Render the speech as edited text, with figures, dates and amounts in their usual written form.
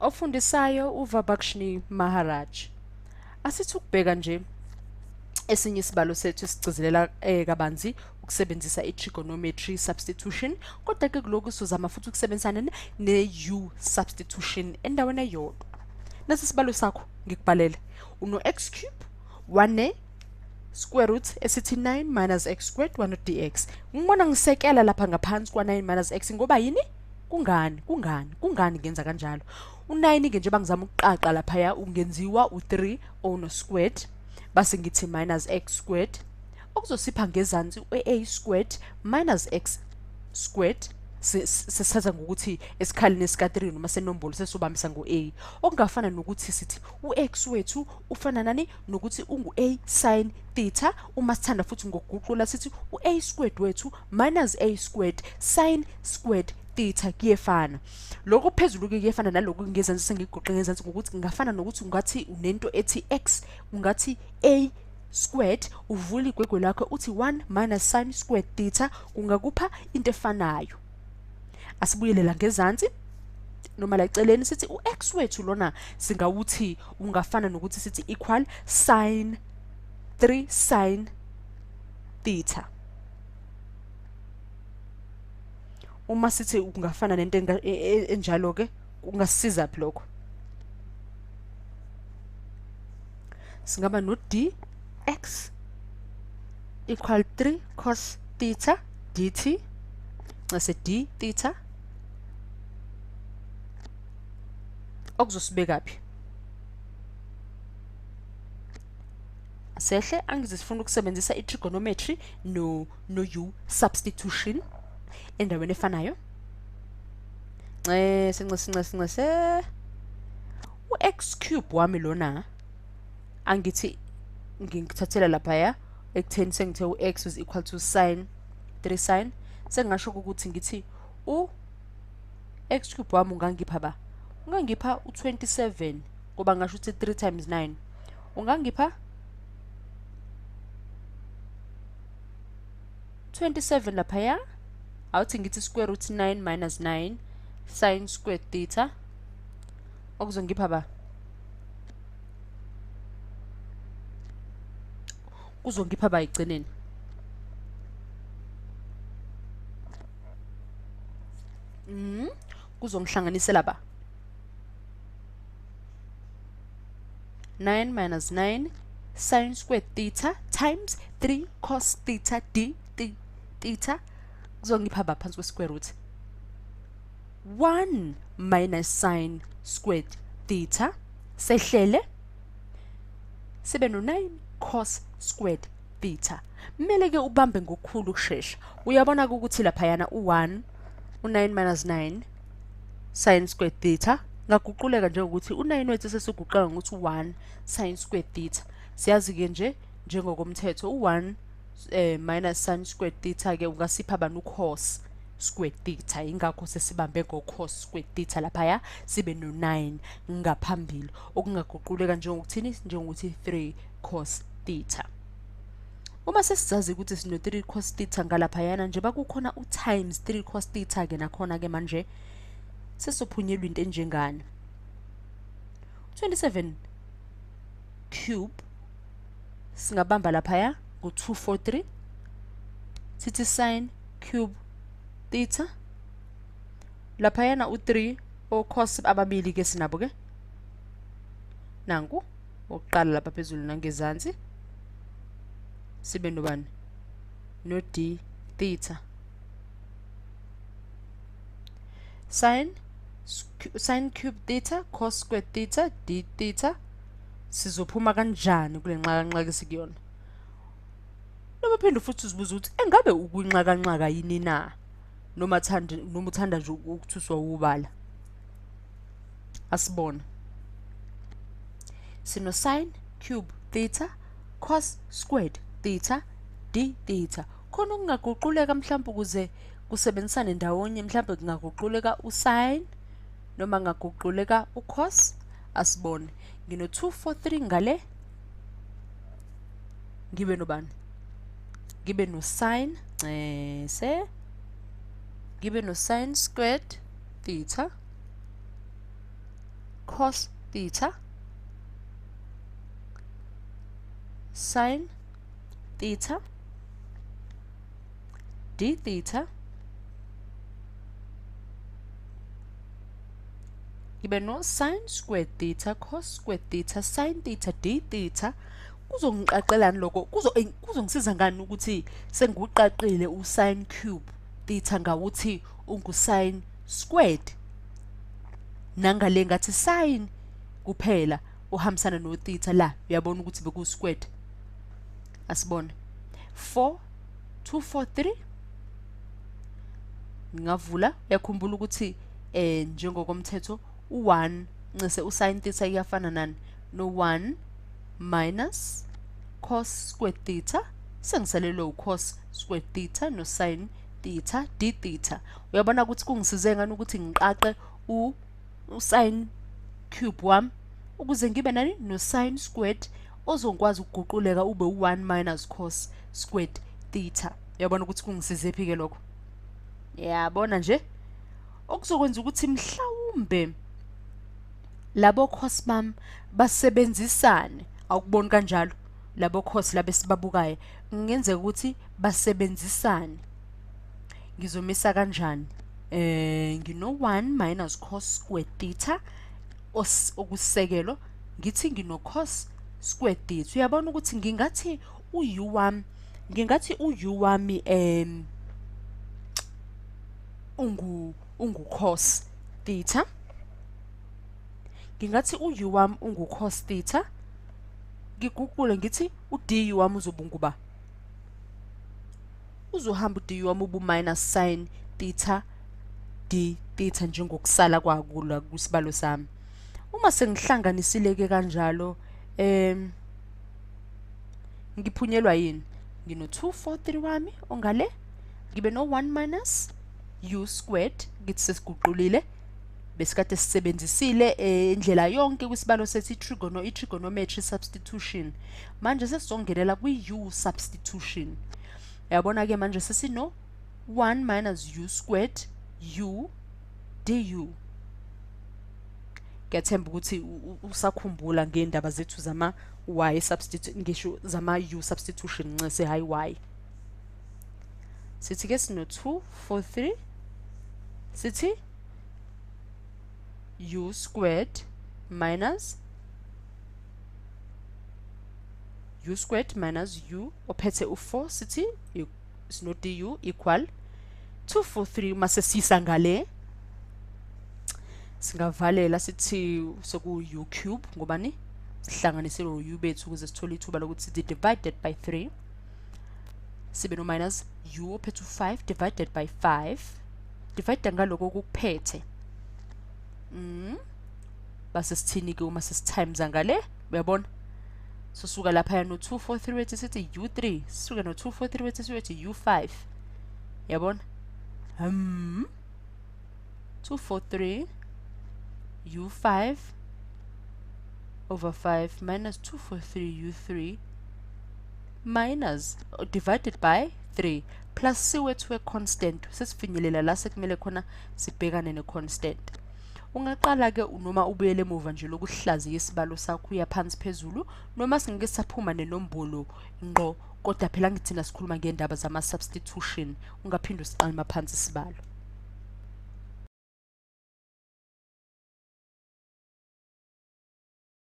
Ofundisayo uVabakshni Maharaj. Asithi ukubheka nje esinye isibalo sethu sigcizelela kabanzi ukusebenzisa i-trigonometry substitution, kodwa ke kuloko sizama futhi ukusebenzisana ne-u substitution endaweni eyodwa. Nasi isibalo sakho ngikubhalele uno-x cube 1 square root esithi 9 minus x squared 1 dx. Ngibona ngisekela lapha ngaphansi kwa9 minus x ngoba yini? Kungani ngenza kanjalo? U9 ke njengoba ngizama ukuqaqa lapha ungenziwa u3 ono squared base ngithi minus x squared okuzosipha ngezansi u-a squared minus x squared sesithatha ngokuthi esikhaleni esika3 noma senombolo sesobambisa ngo-a okungafana nokuthi sithi u-x wethu ufana nani nokuthi ungu-a sin theta. Uma sithanda futhi ngokuguqula sithi u-a squared wethu minus a squared sin squared theta kuyefana. Lokho phezulu-ke kuyefana nalokho ngezansi sengiguqe ngezansi ngokuthi ngafana nokuthi ungathi unento ethi x ungathi a squared uvula igwegwe lakho uthi 1 minus sin squared theta kungakupha into efanayo. Asibuyelela ngezansi noma la eceleni sithi u-x wethu lona singawuthi ungafana nokuthi sithi equal sin 3 sin theta. Uma sithi ungafana nento enjalo ke kungasisiza phi lokho? Singaba no dx equal 3 cos theta dt mase d theta okuzosibeka phi? Sehle angizifuna ukusebenzisa i-trigonometry no u substitution endaweni efanayo. Since u-x cube wami lona angithi ngikuthathela lapha ekutheni sengithe u-x is equal to sin 3 sin sengasho ukuthi ngithi u-x cube wami ungangipha ba? Ungangipha u27 ngoba ngasho ukuthi 3 times 9 ungangipha 27 lapha awuthi ngithi square root 9 minus 9 sin squared theta okuzongipha ba? Kuzongipha ba egcineni? Kuzongihlanganisela ba? 9 minus 9 sin squared theta times 3 cos theta d theta kuzongipha ba phansi kwe-square root? 1 minus sin squared theta sehlele sibe no-9 cos squared theta. Kumele ke ubambe ngokukhulu ukushesha. Uyabona ukuthi laphayana u1 u9 minus 9 sin squared theta ngaguquleka njengokuthi u9 wethu sesiguqula ngokuthi u1 sin squared theta. Siyazi ke nje njengokomthetho u1 minus sin squared theta ke ungasipha bani cos squared theta. Ingakho sesibambe ngo-cos squared theta lapha sibe no9 ngaphambili okungaguquleka njengokuthini njengokuthi 3 cos theta. Uma sesizazi ukuthi sino 3 cos theta ngalaphayana nje bakukhona u-times 3 cos theta ke nakhona ke manje sesophunyelwa into enjengani? 27 cube singabamba lapha ngo243 sithi sin cube theta laphayana u3 o-cos ababili ke sinabo ke nanku oqala lapha phezulu nangezansi sibe nobani no d theta sin cube theta cos squared theta d theta sizophuma kanjani kule nxakanxaka esikuyona? Noma phinde futhi uzibuza ukuthi engabe ukunxakanxaka yini na noma uthanda nje ukuthuswa ubala? Asibona sino sin cube theta cos squared theta d theta khona kungaguquleka mhlawumbe ukuze kusebenzisane ndawonye mhlawumbe kungaguquleka usin noma kungaguquleka ucos. Asibone ngino 243 ngale ngibe nobani? Ngibe no sin ngibe no sin squared theta cos theta sin theta d theta ngibe no sin squared theta cos squared theta sin theta d theta. Kuzongiqaqelani lokho? Kuzongisiza ngani ukuthi sengikuqaqile u-sin cube theta ngawuthi ungu-sin squared, nangale ngathi sin kuphela uhambisana no theta la uyabona ukuthi beku-squared. Asibone 4 2 4 3 ngavula. Uyakhumbula ukuthi njengokomthetho u1 ncese usin theta iyafana nani no 1 minus cos squared theta, sengisalelwe u-cos squared theta no sin theta d theta. Uyabona ukuthi kungisize ngani ukuthi ngiqaqe u-sin cube wami ukuze ngibe nani no sin squared ozongikwazi ukuguquleka ube u1 minus cos squared theta. Uyabona ukuthi kungisize phi ke lokho? Yabona nje okuzokwenza ukuthi mhlawumbe labo cos bam basebenzisane. Awukuboni kanjalo? Labo cos labe sibabukayo ngenzeka ukuthi basebenzisane. Ngizomisa kanjani? Ngino 1 minus cos squared theta okusekelo ngithi ngino cos squared theta. Uyabona ukuthi ngingathi u-u wami ungu cos theta. Ngingathi u-u wami ungu cos theta. Ngiguqule ngithi u-du wami uzobunguba. Uzohamba u-du wami ubu minus sin theta d theta njengokusala kwakula kusibalo sami. Uma sengihlanganisile ke kanjalo ngiphunyelwa yini? Ngino 243 wami ongale ngibe no 1 minus u squared ngithi sesiguqulile besikade sisebenzisile indlela yonke kwisibalo sethi trigonometry substitution. Manje sesizongenelela kwi-u substitution. Uyabona ke manje sesino 1 minus u squared u du. Ngiyathemba ukuthi usakhumbula ngendaba zethu zama y substitute, ngisho zama u substitution ncese hayi y. Sithi ke sino 243 sithi u squared minus u ophethe u4 sithi sino du equal 243. Mase sisa ngale singavalela sithi soku u cube ngobani sihlanganisele u bethu ukuze sithole ithuba lokuthi sithi divided by 3 sibe no minus u ophethe u5 divided by 5 divide ngaloko kuphethe base sithini ke uma sesitimes ngale. Uyabona sosuka lapha ya no 243 wethi sithi u3 sisuke no 243 wethi sithi u5. Yabona 243 u5 over 5 minus 243 u3 minus divided by 3 plus siwethu constant. Sesifinyelela la sekumele khona sibhekane ne constant. Ungaqala ke noma ubuyele emuva nje lokuhlaziya isibalo sakho uya phansi phezulu noma singeke saphuma nenombolo ngqo, kodwa phela ngithina sikhuluma ngendaba zama substitution. Ungaphinde usiqalima phansi isibalo.